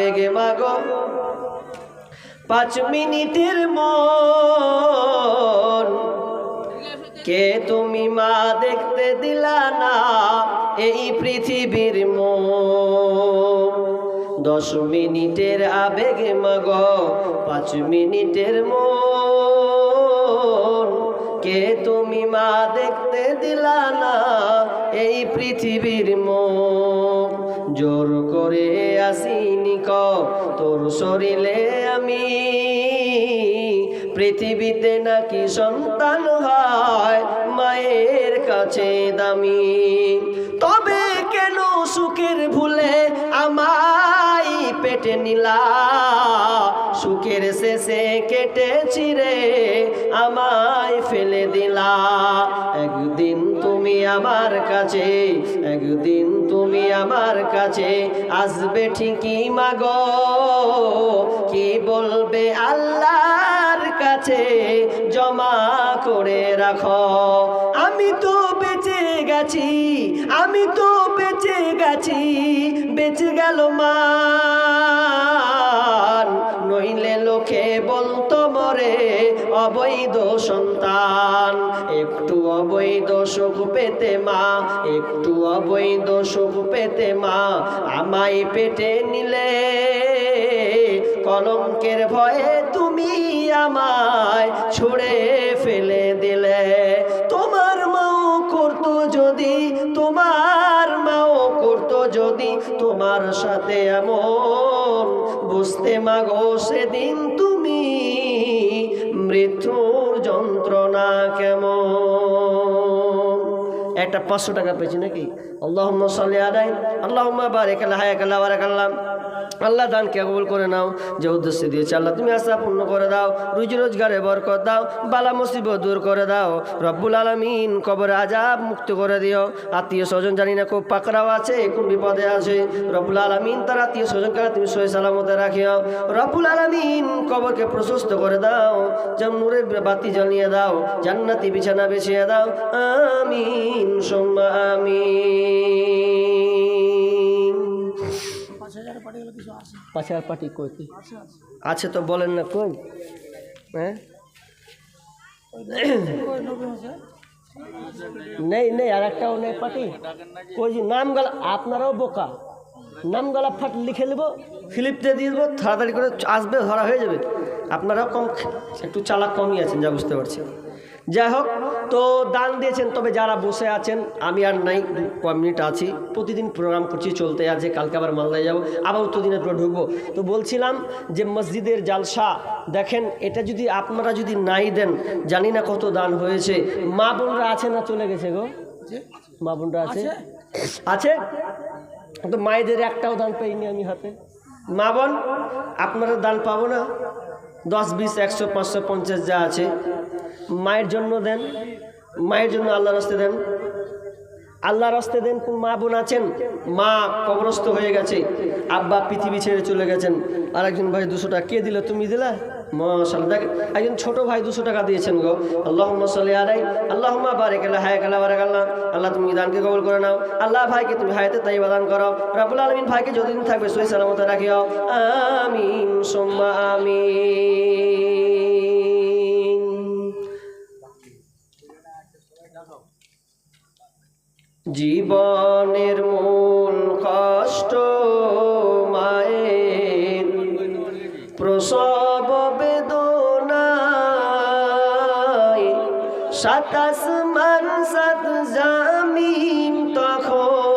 আবেগে মাগো 5 মিনিটের মন কে তুমি মা দেখতে দিলা না এই পৃথিবীর মন 10 মিনিটের আবেগে মাগো 5 মিনিটের মন কে তুমি মা দেখতে দিলা না এই পৃথিবীর মন জোর করে আসিনি ক তোর শরীরে আমি পৃথিবীতে নাকি সন্তান হয় মায়ের কাছে দামি তবে কেন সুখের ভুলে আমায় পেটে নিলা সুখের শেষে কেটে চিরে আমায় ফেলে দিলা একদিন তুমি আমার কাছে একদিন তুমি আমার কাছে আসবে ঠিকই মাগো কি বলবে আল্লাহর কাছে জমা করে রাখো আমি তো বেঁচে গেছি আমি তো বেঁচে গেছি বেঁচে গেল মান নইলে লোকে বলতো মরে অবৈধ সন্তান একটু অবৈধ সুখ পেতে মা একটু অবৈধ সুখ পেতে মা আমায় পেটে নিলে কলঙ্কের ভয়ে তুমি আমায় ছুঁড়ে ফেলে দিলে তোমার মাও করতো যদি তোমার মাও করতো যদি তোমার সাথে এমন বুঝতে মাগো সেদিন তুমি মৃত্যুর যন্ত্রণা কেমন একটা 500 টাকা পেয়েছি নাকি আল্লাহুম্মা সাল্লি আলাইহি আল্লাহুম্মা বারিক আলা হায়াকা লা বারাকাল্লাহ আল্লাহ দানকে কবুল করে নাও যে উদ্দেশ্যে দিয়েছে আল্লাহ তুমি আশা পূর্ণ করে দাও রুজি রোজগারে বরকত দাও বালা মুসিবত দূর করে দাও রব্বুল আলামিন কবরে আযাব মুক্ত করে দিও আত্মীয় স্বজন জানি না খুব পাকড়াও আছে কোন বিপদে আছে রব্বুল আলামিন তার আত্মীয় স্বজনকে তুমি সহি সালামতে রাখিও রব্বুল আলামিন কবরকে প্রশস্ত করে দাও জান্নাতের বাতি জ্বালিয়ে দাও জান্নাতি বিছানা বিছিয়ে দাও আমিন সুম্মা আমিন 5000 পার্টি কই কি আছে তো বলেন না কই হ্যাঁ নেই নেই আর একটাও নেই পার্টি কই নাম গলা আপনারাও বোকা নাম গলা ফাট লিখে নেব ফিলিপতে দিয়ে দেবো তাড়াতাড়ি করে আসবে ধরা হয়ে যাবে আপনারাও কম একটু চালাক কমই আছেন যা বুঝতে পারছি যাই হোক তো দান দিয়েছেন তবে যারা বসে আছেন আমি আর নাই 2 মিনিট আছি প্রতিদিন প্রোগ্রাম করছি চলতে আছে কালকে আবার মালদায় যাবো আবার উত্তর দিনাজপুরে ঢুকবো তো বলছিলাম যে মসজিদের জালসা দেখেন এটা যদি আপনারা যদি নাই দেন জানি না কত দান হয়েছে মা বোনরা আছে না চলে গেছে গো মা বোনরা আছে আছে তো মায়েদের একটাও দান পাইনি আমি হাতে মা বোন আপনারা দান পাবো না 10 20 100 500 50 যা আছে মায়ের জন্য দেন মায়ের জন্য আল্লাহর রাস্তায় দেন আল্লাহর রাস্তায় দেন কোন মা বোন আছেন মা কবরস্থ হয়ে গেছে আব্বা পৃথিবী ছেড়ে চলে গেছেন আর একজন ভাই 200 টাকা কে দিল তুমি দিলা মাশাআল্লাহ দেখ একজন ছোট ভাই 200 টাকা দিয়েছেন গো আল্লাহুম্মা সাল্লি আলাইহি আল্লাহুম্মা বারিক আলা হায়াকা লা বারাকাল্লাহ আল্লাহ তুমি দানকে কবুল করে নাও আল্লাহ ভাইকে তুমি হায়াতে তাইয়্যিবা দান করো রব্বুল আলামিন ভাইকে যতদিন থাকবে সহি সালামতে রাখিও আমিন সুম্মা আমিন জীবনের মূল কষ্ট মায়ের প্রসব বেদনায় 7 আসমান 7 জমিন তখন